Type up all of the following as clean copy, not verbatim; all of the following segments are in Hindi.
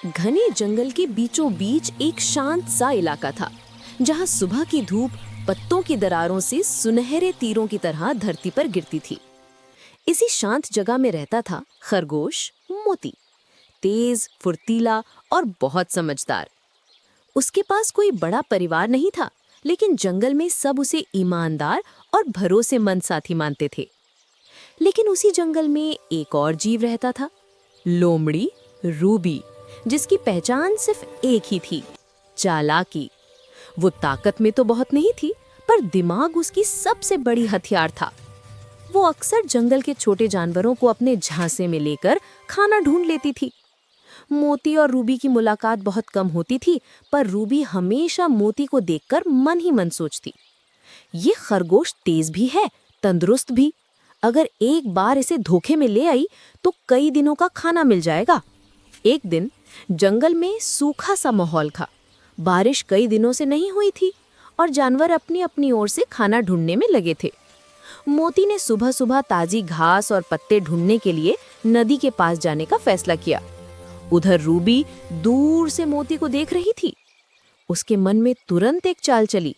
घने जंगल के बीचों बीच एक शांत सा इलाका था, जहां सुबह की धूप पत्तों की दरारों से सुनहरे तीरों की तरह धरती पर गिरती थी। इसी शांत जगह में रहता था खरगोश मोती, तेज, फुर्तीला और बहुत समझदार। उसके पास कोई बड़ा परिवार नहीं था, लेकिन जंगल में सब उसे ईमानदार और भरोसेमंद साथी मानते थे। लेकिन उसी जंगल में एक और जीव रहता था, लोमड़ी रूबी, जिसकी पहचान सिर्फ एक ही थी, चालाकी। वो ताकत में तो बहुत नहीं थी, पर दिमाग उसकी सबसे बड़ी हथियार था। वो अक्सर जंगल के छोटे जानवरों को अपने झांसे में लेकर खाना ढूंढ लेती थी। मोती और रूबी की मुलाकात बहुत कम होती थी, पर रूबी हमेशा मोती को देखकर मन ही मन सोचती, ये खरगोश तेज भी है, तंदुरुस्त भी। अगर एक बार इसे धोखे में ले आई तो कई दिनों का खाना मिल जाएगा। एक दिन जंगल में सूखा सा माहौल था। बारिश कई दिनों से नहीं हुई थी और जानवर अपनी अपनी ओर से खाना ढूंढने में लगे थे। मोती ने सुबह सुबह ताजी घास और पत्ते ढूंढने के लिए नदी के पास जाने का फैसला किया। उधर रूबी दूर से मोती को देख रही थी। उसके मन में तुरंत एक चाल चली,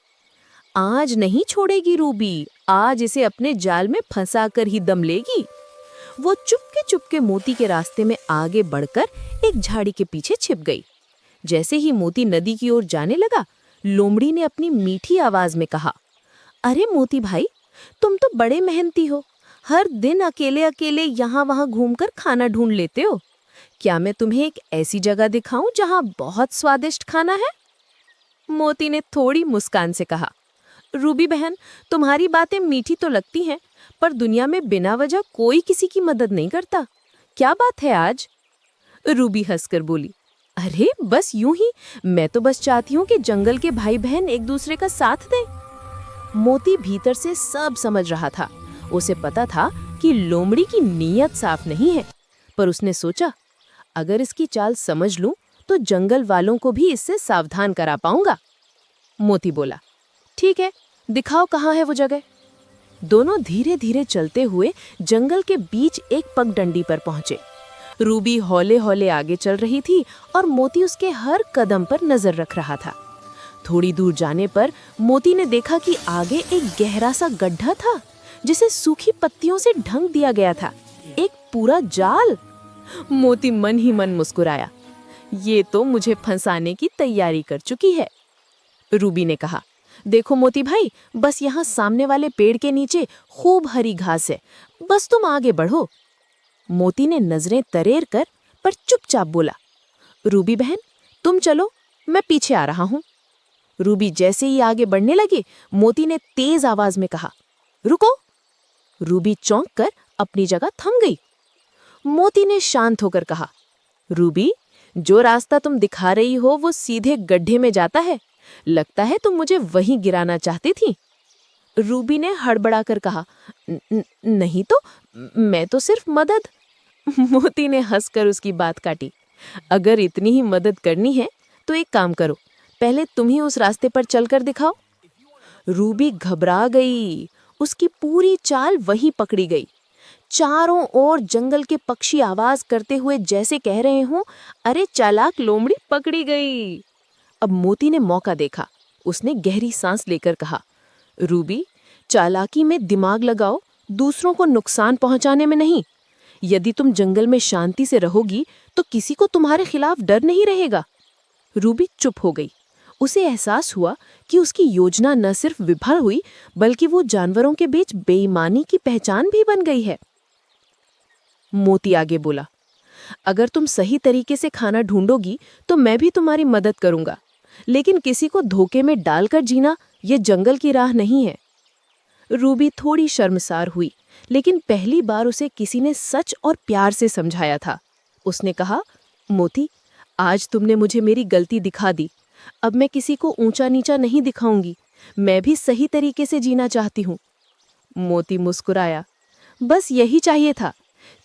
आज नहीं छोड़ेगी रूबी, आज इसे अपने जाल में फंसाकर ही दम लेगी। वो चुपके चुपके मोती के रास्ते में आगे बढ़कर एक झाड़ी के पीछे छिप गई। जैसे ही मोती नदी की ओर जाने लगा, लोमड़ी ने अपनी मीठी आवाज में कहा, अरे मोती भाई, तुम तो बड़े मेहनती हो, हर दिन अकेले अकेले यहाँ वहाँ घूमकर खाना ढूंढ लेते हो। क्या मैं तुम्हें एक ऐसी जगह दिखाऊं जहाँ बहुत स्वादिष्ट खाना है? मोती ने थोड़ी मुस्कान से कहा, रूबी बहन, तुम्हारी बातें मीठी तो लगती हैं, पर दुनिया में बिना वजह कोई किसी की मदद नहीं करता। क्या बात है आज? रूबी हंसकर बोली, अरे बस यूं ही, मैं तो बस चाहती हूँ कि जंगल के भाई बहन एक दूसरे का साथ दें। मोती भीतर से सब समझ रहा था। उसे पता था कि लोमड़ी की नीयत साफ नहीं है, पर उसने सोचा, अगर इसकी चाल समझ लूं तो जंगल वालों को भी इससे सावधान करा पाऊंगा। मोती बोला, ठीक है, दिखाओ कहाँ है वो जगह। दोनों धीरे धीरे चलते हुए जंगल के बीच एक पगडंडी पर पहुंचे। रूबी हौले हौले आगे चल रही थी और मोती उसके हर कदम पर नजर रख रहा था। थोड़ी दूर जाने पर मोती ने देखा कि आगे एक गहरा सा गड्ढा था, जिसे सूखी पत्तियों से ढक दिया गया था, एक पूरा जाल। मोती मन ही मन मुस्कुराया, ये तो मुझे फंसाने की तैयारी कर चुकी है। रूबी ने कहा, देखो मोती भाई, बस यहाँ सामने वाले पेड़ के नीचे खूब हरी घास है, बस तुम आगे बढ़ो। मोती ने नजरें तरेर कर पर चुपचाप बोला, रूबी बहन, तुम चलो, मैं पीछे आ रहा हूँ। रूबी जैसे ही आगे बढ़ने लगे, मोती ने तेज आवाज में कहा, रुको। रूबी चौंक कर अपनी जगह थम गई। मोती ने शांत होकर कहा, रूबी, जो रास्ता तुम दिखा रही हो वो सीधे गड्ढे में जाता है, लगता है तुम मुझे वहीं गिराना चाहती थी। रूबी ने हड़बड़ाकर कहा, नहीं तो, मैं तो सिर्फ मदद। मोती ने हंसकर उसकी बात काटी, अगर इतनी ही मदद करनी है तो एक काम करो, पहले तुम ही उस रास्ते पर चलकर दिखाओ। रूबी घबरा गई, उसकी पूरी चाल वहीं पकड़ी गई। चारों ओर जंगल के पक्षी आवाज करते हुए जैसे कह रहे हों, अरे चालाक लोमड़ी पकड़ी गई। अब मोती ने मौका देखा। उसने गहरी सांस लेकर कहा, रूबी, चालाकी में दिमाग लगाओ, दूसरों को नुकसान पहुंचाने में नहीं। यदि तुम जंगल में शांति से रहोगी तो किसी को तुम्हारे खिलाफ डर नहीं रहेगा। रूबी चुप हो गई। उसे एहसास हुआ कि उसकी योजना न सिर्फ विफल हुई, बल्कि वो जानवरों के बीच बेईमानी की पहचान भी बन गई है। मोती आगे बोला, अगर तुम सही तरीके से खाना ढूंढोगी तो मैं भी तुम्हारी मदद करूंगा, लेकिन किसी को धोखे में डालकर जीना ये जंगल की राह नहीं है। रूबी थोड़ी शर्मसार हुई, लेकिन पहली बार उसे किसी ने सच और प्यार से समझाया था। उसने कहा, मोती, आज तुमने मुझे मेरी गलती दिखा दी। अब मैं किसी को ऊंचा नीचा नहीं दिखाऊंगी, मैं भी सही तरीके से जीना चाहती हूँ। मोती मुस्कुराया, बस यही चाहिए था।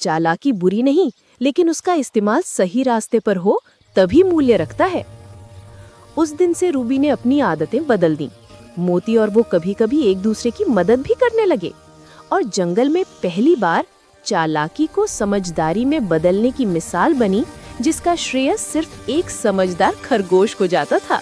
चालाकी बुरी नहीं, लेकिन उसका इस्तेमाल सही रास्ते पर हो तभी मूल्य रखता है। उस दिन से रूबी ने अपनी आदतें बदल दी। मोती और वो कभी-कभी एक दूसरे की मदद भी करने लगे और जंगल में पहली बार चालाकी को समझदारी में बदलने की मिसाल बनी जिसका श्रेय सिर्फ एक समझदार खरगोश को जाता था।